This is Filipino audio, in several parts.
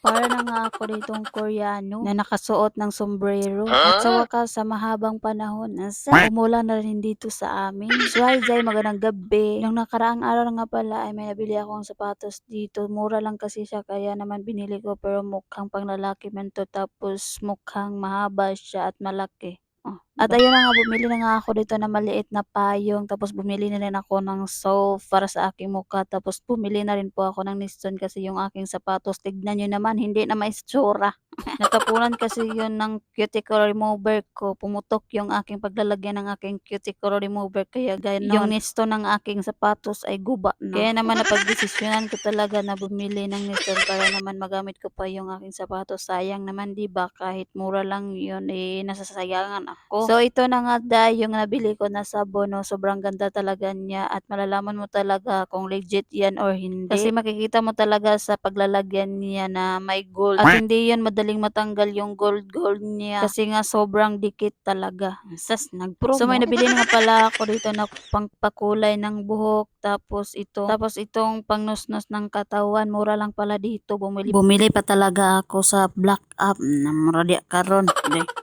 Para na nga ako ditong Koreano na nakasuot ng sombrero. At sa wakas sa mahabang panahon, umulan na rin dito sa amin. So hi Zay, magandang gabi. Nung nakaraang araw nga pala ay may nabili akong sapatos dito. Mura lang kasi siya kaya naman binili ko pero mukhang pang lalaki man to tapos mukhang mahaba siya at malaki. Oh, at ayun na nga, bumili na nga ako dito na maliit na payong, tapos bumili na rin ako ng soap para sa aking mukha, tapos bumili na rin po ako ng Niston kasi yung aking sapatos, tignan niyo naman, hindi na maitsura. Natapunan kasi yun ng cuticle remover ko, pumutok yung aking paglalagyan ng aking cuticle remover kaya ganon. Yung Niston ng aking sapatos ay guba na. Kaya naman napagdesisyonan ko talaga na bumili ng Niston para naman magamit ko pa yung aking sapatos. Sayang naman 'di ba, kahit mura lang yun eh nasasayangan ako. So ito na nga yung nabili ko na sabon, no, sobrang ganda talaga niya at malalaman mo talaga kung legit yan or hindi. Kasi makikita mo talaga sa paglalagyan niya na may gold at hindi yun madaling matanggal yung gold niya kasi nga sobrang dikit talaga. Sas nagpromo. So may nabili na nga pala ako dito na pangpakulay ng buhok, tapos itong pangnusnos ng katawan, mura lang pala dito. Bumili pa talaga ako sa Black Up na mura di karon.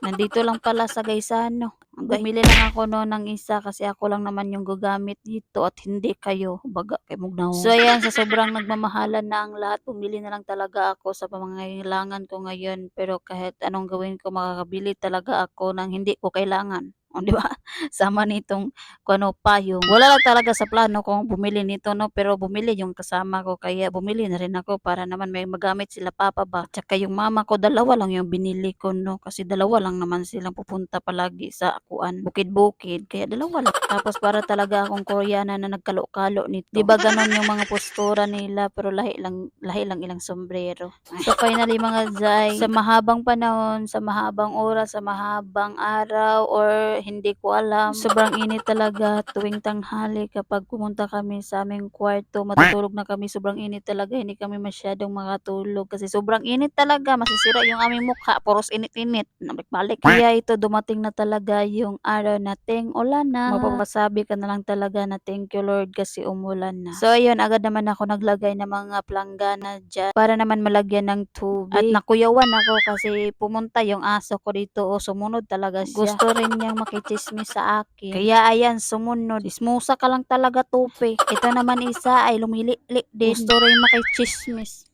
Nandito lang pala sa Gaisano. Bumili lang ako no ng isa kasi ako lang naman yung gagamit dito at hindi kayo. Baga kay mugnaw. So ayan, sa sobrang nagmamahalan na ang lahat, bumili na lang talaga ako sa pangangailangan ko ngayon. Pero kahit anong gawin ko, makakabili talaga ako ng hindi ko kailangan. O, di ba? Sama nitong kuno payong. Wala lang talaga sa plano kong bumili nito, no, pero bumili yung kasama ko kaya bumili na rin ako para naman may magamit sila papa ba. At saka yung mama ko, dalawa lang yung binili ko, no, kasi dalawa lang naman silang pupunta palagi sa akuan, bukid-bukid, kaya dalawa lang. Tapos para talaga akong Koreana na nagkalo-kalo nito. Di ba ganon yung mga postura nila, pero lahi lang ilang sombrero. So finally mga Zay, sa mahabang panahon, sa mahabang oras, sa mahabang araw or hindi ko alam, sobrang init talaga tuwing tanghali kapag pumunta kami sa aming kwarto, matutulog na kami, sobrang init talaga, hindi kami masyadong makatulog kasi sobrang init talaga, masisira yung aming mukha, puros init-init, balik-balik. Kaya ito, dumating na talaga yung araw na ulan na. Mapapasabi ka na lang talaga na thank you Lord kasi umulan na. So ayun, agad naman ako naglagay ng mga planggana dyan para naman malagyan ng tubig. At nakuyawan ako kasi pumunta yung aso ko dito, o sumunod talaga siya. Gusto rin niyang makichismis sa akin. Kaya ayan, sumunod. Sismusa ka lang talaga, tupe. Ito naman isa ay lumili din. Gusto rin makichismis.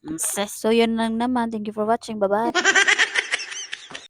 So yun lang naman. Thank you for watching. Bye-bye.